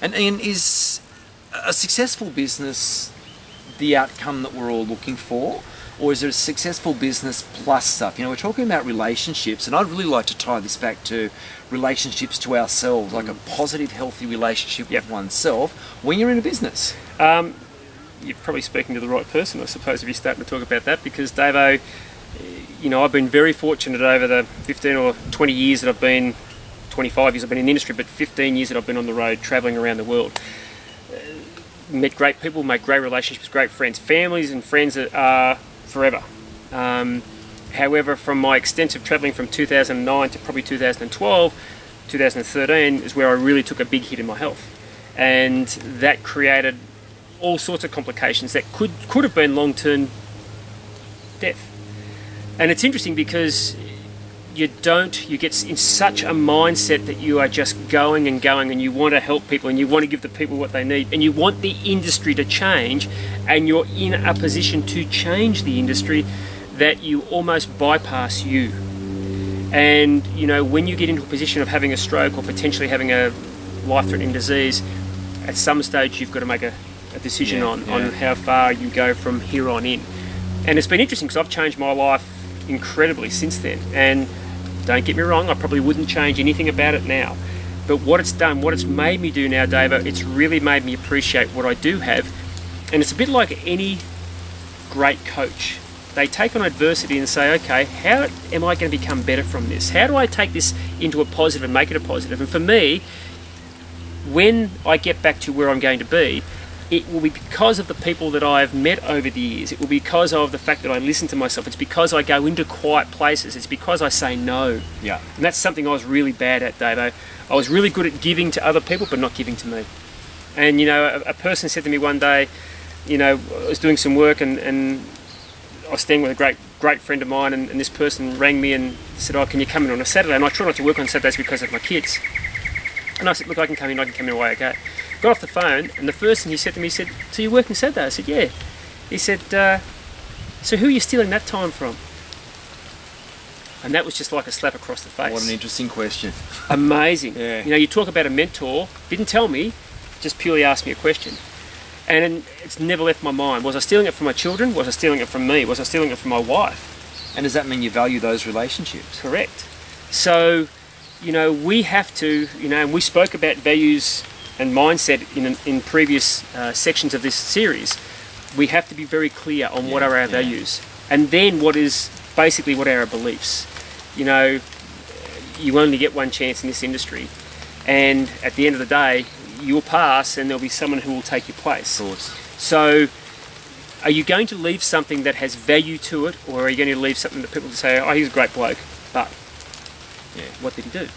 And Ian, is a successful business the outcome that we're all looking for? Or is it a successful business plus stuff? You know, we're talking about relationships, and I'd really like to tie this back to relationships to ourselves, like a positive, healthy relationship with oneself when you're in a business. You're probably speaking to the right person, I suppose, if you're starting to talk about that, because Davo, you know, I've been very fortunate over the 15 or 20 years that I've been, 25 years I've been in the industry, but 15 years that I've been on the road travelling around the world. Met great people, made great relationships, great friends, families and friends that are forever. However, from my extensive travelling from 2009 to probably 2012, 2013 is where I really took a big hit in my health, and that created all sorts of complications that could have been long-term death. And it's interesting because you get in such a mindset that you are just going and going, and you want to help people and you want to give the people what they need, and you want the industry to change, and you're in a position to change the industry that you almost bypass you. And you know, when you get into a position of having a stroke or potentially having a life-threatening disease, at some stage you've got to make a decision on how far you go from here on in. And it's been interesting because I've changed my life incredibly since then, and don't get me wrong, I probably wouldn't change anything about it now, but what it's done, what it's made me do now, Davo, it's really made me appreciate what I do have. And it's a bit like any great coach. They take on adversity and say, okay, how am I going to become better from this? How do I take this into a positive and make it a positive? And for me, when I get back to where I'm going to be, it will be because of the people that I've met over the years. It will be because of the fact that I listen to myself. It's because I go into quiet places. It's because I say no. Yeah. And that's something I was really bad at, Davo. I was really good at giving to other people, but not giving to me. And, you know, a person said to me one day, you know, I was doing some work and I was staying with a great friend of mine, and this person rang me and said, oh, can you come in on a Saturday? And I try not to work on Saturdays because of my kids. And I said, look, I can come in away, okay. Got off the phone, and the first thing he said to me, he said, so you're working Saturday? I said, yeah. He said, so who are you stealing that time from? And that was just like a slap across the face. What an interesting question. Amazing. Yeah. You know, you talk about a mentor, didn't tell me, just purely asked me a question. And it's never left my mind. Was I stealing it from my children? Was I stealing it from me? Was I stealing it from my wife? And does that mean you value those relationships? Correct. So, you know, we have to, you know, and we spoke about values and mindset in previous sections of this series. We have to be very clear on what are our values, and then what are our beliefs. You know, you only get one chance in this industry, and at the end of the day, you'll pass and there'll be someone who will take your place. Of course. So are you going to leave something that has value to it, or are you going to leave something that people say, oh, he's a great bloke, but what did he do?